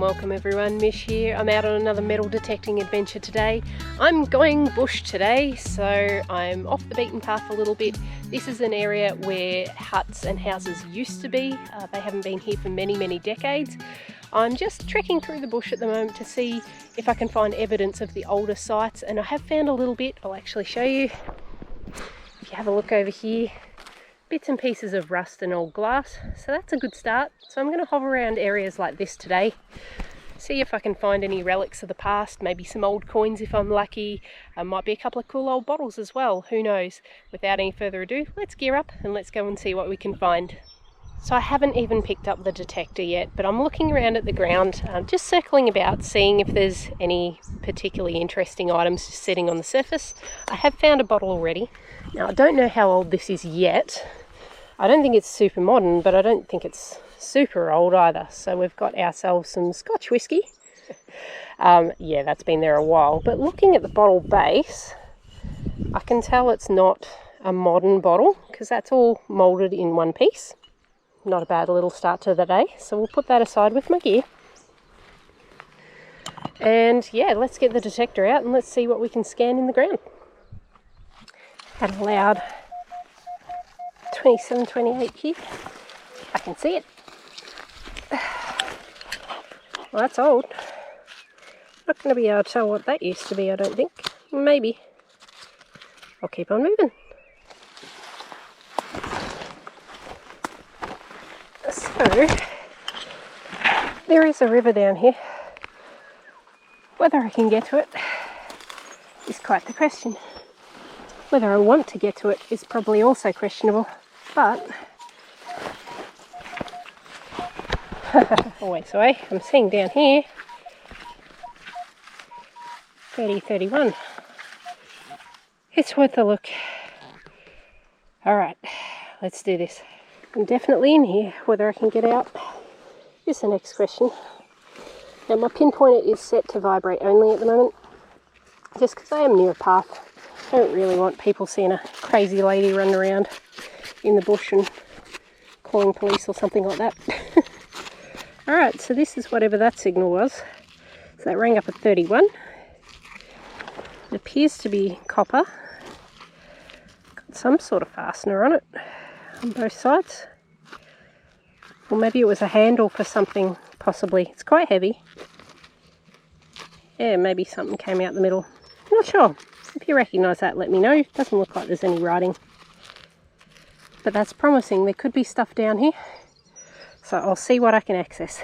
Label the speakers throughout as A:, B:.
A: welcome everyone, Mish here. I'm out on another metal detecting adventure today. I'm going bush today, so I'm off the beaten path a little bit. This is an area where huts and houses used to be. They haven't been here for many decades. I'm just trekking through the bush at the moment to see if I can find evidence of the older sites, and I have found a little bit. I'll actually show you. If you have a look over here, bits and pieces of rust and old glass, so that's a good start. So I'm going to hover around areas like this today, see if I can find any relics of the past, maybe some old coins if I'm lucky. Might be a couple of cool old bottles as well, who knows. Without any further ado, let's gear up and let's go and see what we can find. So I haven't even picked up the detector yet, but I'm looking around at the ground, just circling about, seeing if there's any particularly interesting items just sitting on the surface. I have found a bottle already. Now I don't know how old this is yet. I don't think it's super modern, but I don't think it's super old either. So we've got ourselves some Scotch whiskey. Yeah, that's been there a while. But looking at the bottle base, I can tell it's not a modern bottle because that's all moulded in one piece. Not a bad little start to the day. So we'll put that aside with my gear. And yeah, let's get the detector out and let's see what we can scan in the ground. Had a loud 2728 here. I can see it. Well, that's old. Not going to be able to tell what that used to be, I don't think. Maybe. I'll keep on moving. So, there is a river down here. Whether I can get to it is quite the question. Whether I want to get to it is probably also questionable, but oh wait, sorry, I'm seeing down here 3031. It's worth a look. Alright, let's do this. I'm definitely in here. Whether I can get out is the next question. Now my pinpointer is set to vibrate only at the moment, just because I am near a path. I don't really want people seeing a crazy lady running around in the bush and calling police or something like that. Alright, so this is whatever that signal was. So that rang up at 31. It appears to be copper. Got some sort of fastener on it on both sides. Or maybe it was a handle for something, possibly. It's quite heavy. Yeah, maybe something came out the middle. Not sure. If you recognise that, let me know. It doesn't look like there's any writing. But that's promising. There could be stuff down here. So I'll see what I can access.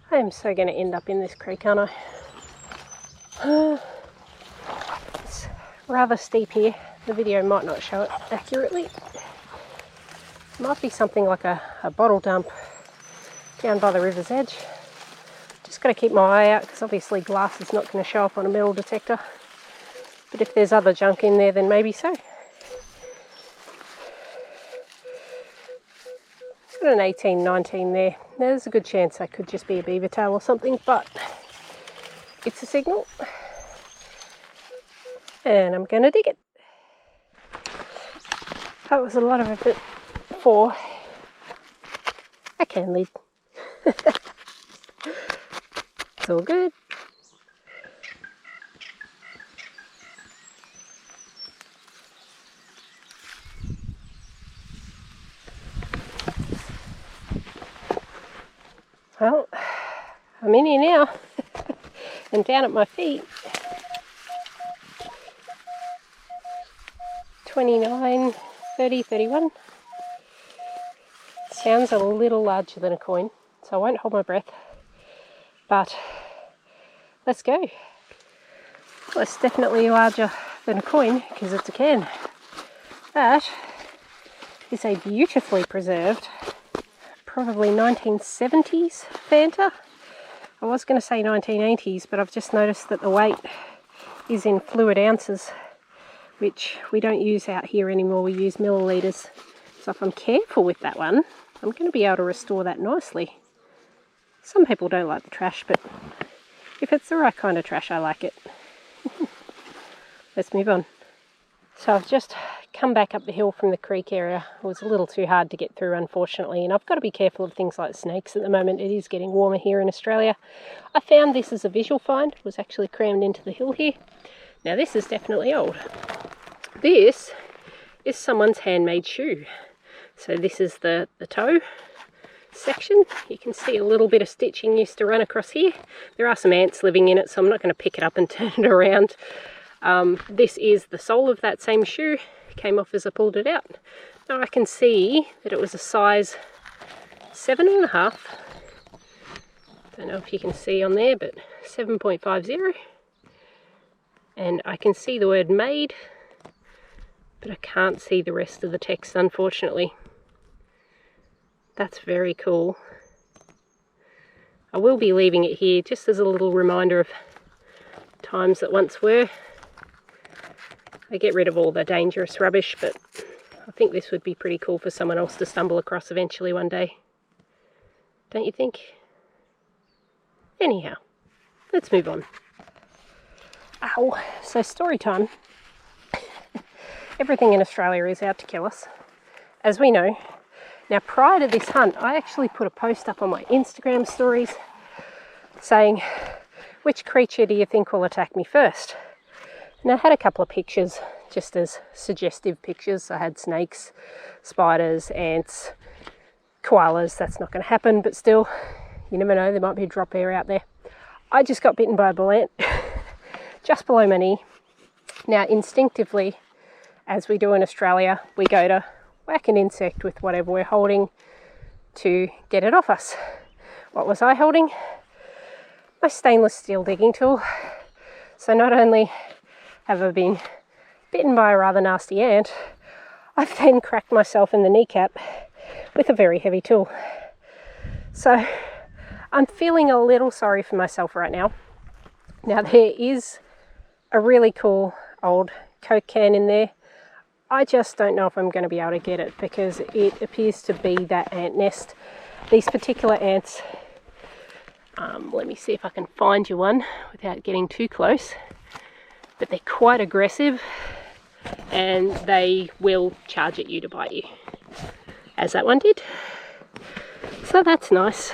A: I am so going to end up in this creek, aren't I? It's rather steep here. The video might not show it accurately. Might be something like a bottle dump down by the river's edge. Just got to keep my eye out because obviously glass is not going to show up on a metal detector. But if there's other junk in there, then maybe so. It's got an 1819 there. There's a good chance that could just be a beaver tail or something, but it's a signal. And I'm going to dig it. That was a lot of effort for a can lid. It's all good. Well, I'm in here now and down at my feet. 29, 30, 31. Sounds a little larger than a coin, so I won't hold my breath. But let's go. Well, it's definitely larger than a coin because it's a can. That is a beautifully preserved, probably 1970s Fanta. I was going to say 1980s, but I've just noticed that the weight is in fluid ounces, which we don't use out here anymore. We use millilitres. So if I'm careful with that one, I'm going to be able to restore that nicely. Some people don't like the trash, but if it's the right kind of trash, I like it. Let's move on. So I've just come back up the hill from the creek area. It was a little too hard to get through, unfortunately, and I've got to be careful of things like snakes at the moment. It is getting warmer here in Australia. I found this as a visual find. It was actually crammed into the hill here. Now this is definitely old. This is someone's handmade shoe. So this is the toe section. You can see a little bit of stitching used to run across here. There are some ants living in it, so I'm not going to pick it up and turn it around. This is the sole of that same shoe. It came off as I pulled it out. Now I can see that it was a size 7.5. Don't know if you can see on there, but 7.50. And I can see the word made, but I can't see the rest of the text, unfortunately. That's very cool. I will be leaving it here just as a little reminder of times that once were. I get rid of all the dangerous rubbish, but I think this would be pretty cool for someone else to stumble across eventually one day. Don't you think? Anyhow, let's move on. Ow! So story time. Everything in Australia is out to kill us, as we know. Now, prior to this hunt, I actually put a post up on my Instagram stories saying, which creature do you think will attack me first? And I had a couple of pictures, just as suggestive pictures. I had snakes, spiders, ants, koalas. That's not going to happen, but still, you never know, there might be a drop bear out there. I just got bitten by a bull ant, just below my knee. Now, instinctively, as we do in Australia, we go to whack an insect with whatever we're holding to get it off us. What was I holding? My stainless steel digging tool. So not only have I been bitten by a rather nasty ant, I've then cracked myself in the kneecap with a very heavy tool. So I'm feeling a little sorry for myself right now. Now there is a really cool old Coke can in there. I just don't know if I'm going to be able to get it because it appears to be that ant nest. These particular ants, let me see if I can find you one without getting too close, but they're quite aggressive and they will charge at you to bite you, as that one did. So that's nice.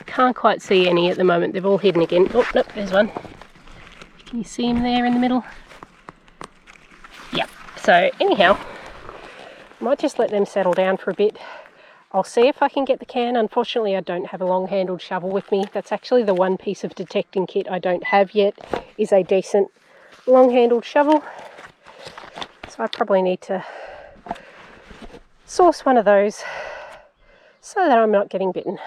A: Can't quite see any at the moment. They've all hidden again. Oh, nope, there's one. Can you see him there in the middle? Yeah. So anyhow, I might just let them settle down for a bit. I'll see if I can get the can. Unfortunately, I don't have a long-handled shovel with me. That's actually the one piece of detecting kit I don't have yet, is a decent long-handled shovel. So I probably need to source one of those so that I'm not getting bitten.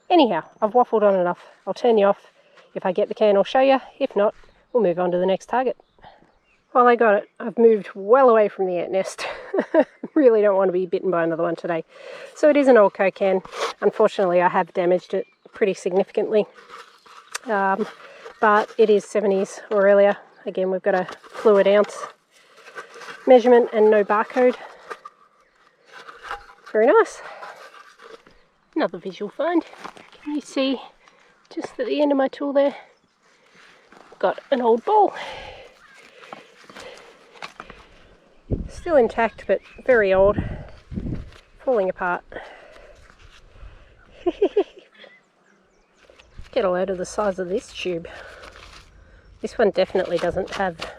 A: Anyhow, I've waffled on enough. I'll turn you off. If I get the can, I'll show you. If not, we'll move on to the next target. Well, I got it. I've moved well away from the ant nest. Really don't want to be bitten by another one today. So it is an old Coke can. Unfortunately, I have damaged it pretty significantly. But it is 70s or earlier. Again, we've got a fluid ounce measurement and no barcode. Very nice. Another visual find. Can you see just at the end of my tool there? Got an old bowl. Still intact, but very old. Falling apart. Get a load of the size of this tube. This one definitely doesn't have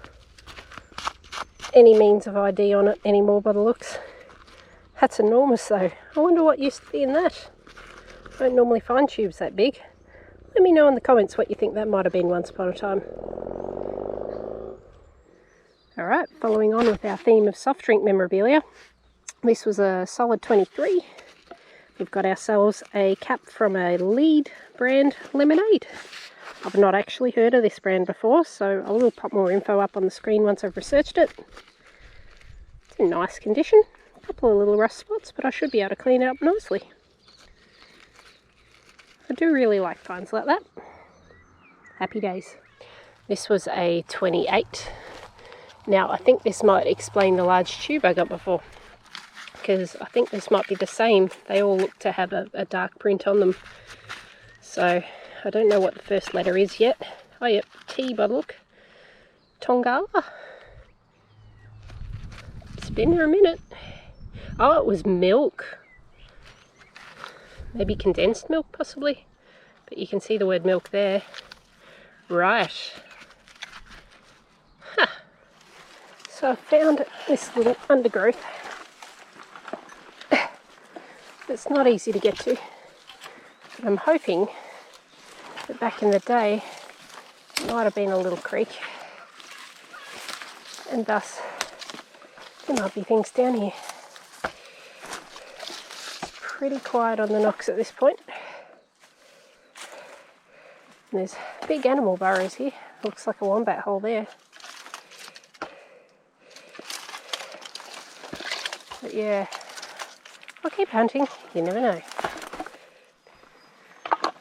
A: any means of ID on it anymore by the looks. That's enormous though. I wonder what used to be in that. I don't normally find tubes that big. Let me know in the comments what you think that might have been once upon a time. Alright, following on with our theme of soft drink memorabilia. This was a solid 23. We've got ourselves a cap from a Lead brand lemonade. I've not actually heard of this brand before, so I will pop more info up on the screen once I've researched it. It's in nice condition. A couple of little rust spots, but I should be able to clean it up nicely. I do really like finds like that. Happy days. This was a 28. Now I think this might explain the large tube I got before, because I think this might be the same. They all look to have a dark print on them. So I don't know what the first letter is yet. Oh yep, T by the look. Tongala. been there a minute. Oh, it was milk. Maybe condensed milk, possibly. But you can see the word milk there. Right. Huh. So I found this little undergrowth. It's not easy to get to. But I'm hoping that back in the day, it might have been a little creek. And thus, there might be things down here. It's pretty quiet on the Noks at this point. And there's big animal burrows here. Looks like a wombat hole there. But yeah, I'll keep hunting. You never know.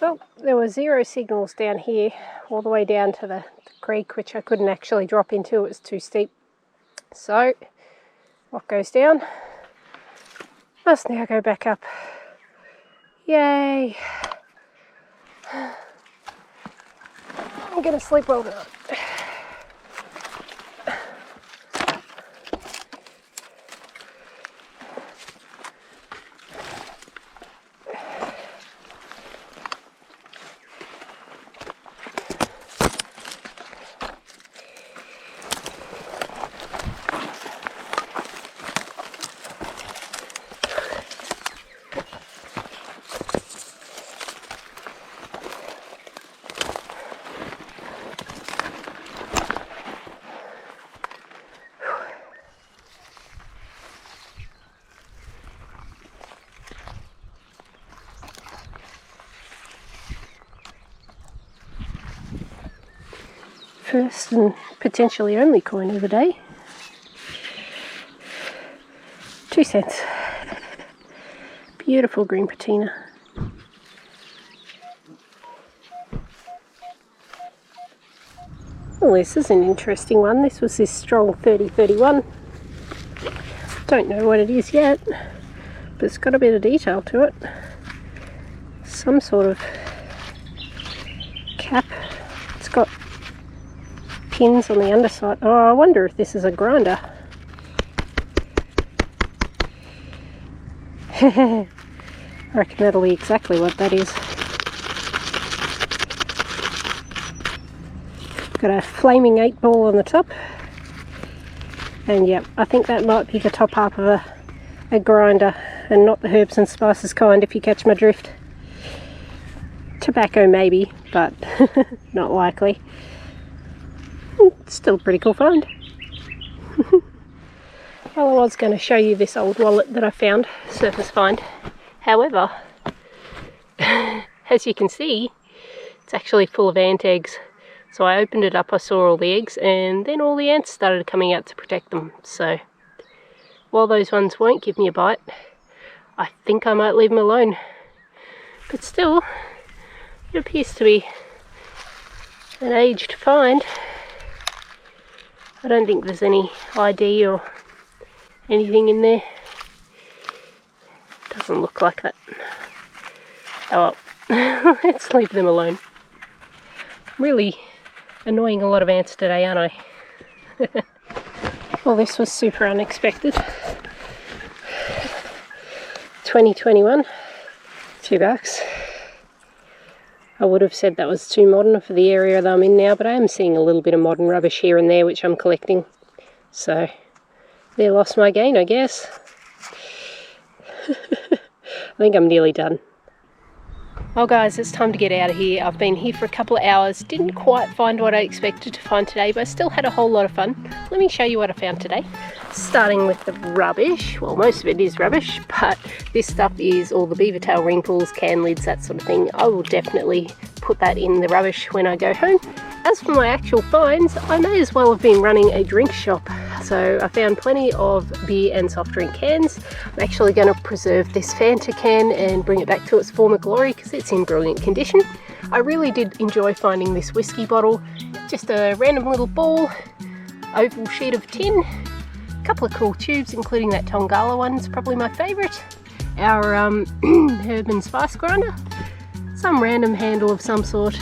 A: Well, there were 0 signals down here, all the way down to the creek, which I couldn't actually drop into. It was too steep. So, what goes down must now go back up. Yay! I'm gonna sleep well tonight. First and potentially only coin of the day. 2 cents. Beautiful green patina. Well, this is an interesting one. This was this strong 30-31. Don't know what it is yet, but it's got a bit of detail to it. Some sort of cap. It's got pins on the underside. Oh, I wonder if this is a grinder. I reckon that'll be exactly what that is. Got a flaming 8 ball on the top. And yep, I think that might be the top half of a grinder, and not the herbs and spices kind, if you catch my drift. Tobacco maybe, but not likely. Still a pretty cool find. Well, I was going to show you this old wallet that I found, surface find. However, as you can see, it's actually full of ant eggs. So I opened it up, I saw all the eggs, and then all the ants started coming out to protect them. So while those ones won't give me a bite, I think I might leave them alone. But still, it appears to be an aged find. I don't think there's any ID or anything in there. Doesn't look like that. Oh well, let's leave them alone. Really annoying a lot of ants today, aren't I? Well, this was super unexpected. 2021, $2. I would have said that was too modern for the area that I'm in now, but I am seeing a little bit of modern rubbish here and there which I'm collecting. So, they lost my gain, I guess. I think I'm nearly done. Well guys, it's time to get out of here. I've been here for a couple of hours. Didn't quite find what I expected to find today, but I still had a whole lot of fun. Let me show you what I found today. Starting with the rubbish. Well, most of it is rubbish, but this stuff is all the beaver tail ring pulls, can lids, that sort of thing. I will definitely put that in the rubbish when I go home. As for my actual finds, I may as well have been running a drink shop. So I found plenty of beer and soft drink cans. I'm actually going to preserve this Fanta can and bring it back to its former glory because it's in brilliant condition. I really did enjoy finding this whiskey bottle. Just a random little ball, oval sheet of tin, a couple of cool tubes, including that Tongala one, it's probably my favourite. Our herb and spice grinder, some random handle of some sort,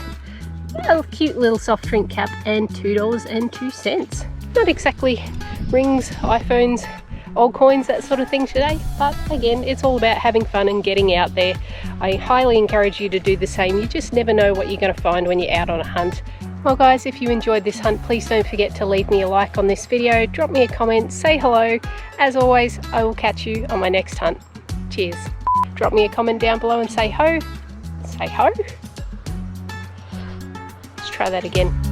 A: a cute little soft drink cap, and $2.02. Not exactly rings, iPhones, old coins, that sort of thing today. But again, it's all about having fun and getting out there. I highly encourage you to do the same. You just never know what you're going to find when you're out on a hunt. Well guys, if you enjoyed this hunt, please don't forget to leave me a like on this video, drop me a comment, say hello. As always, I will catch you on my next hunt. Cheers. Drop me a comment down below and say ho. Say ho. Let's try that again.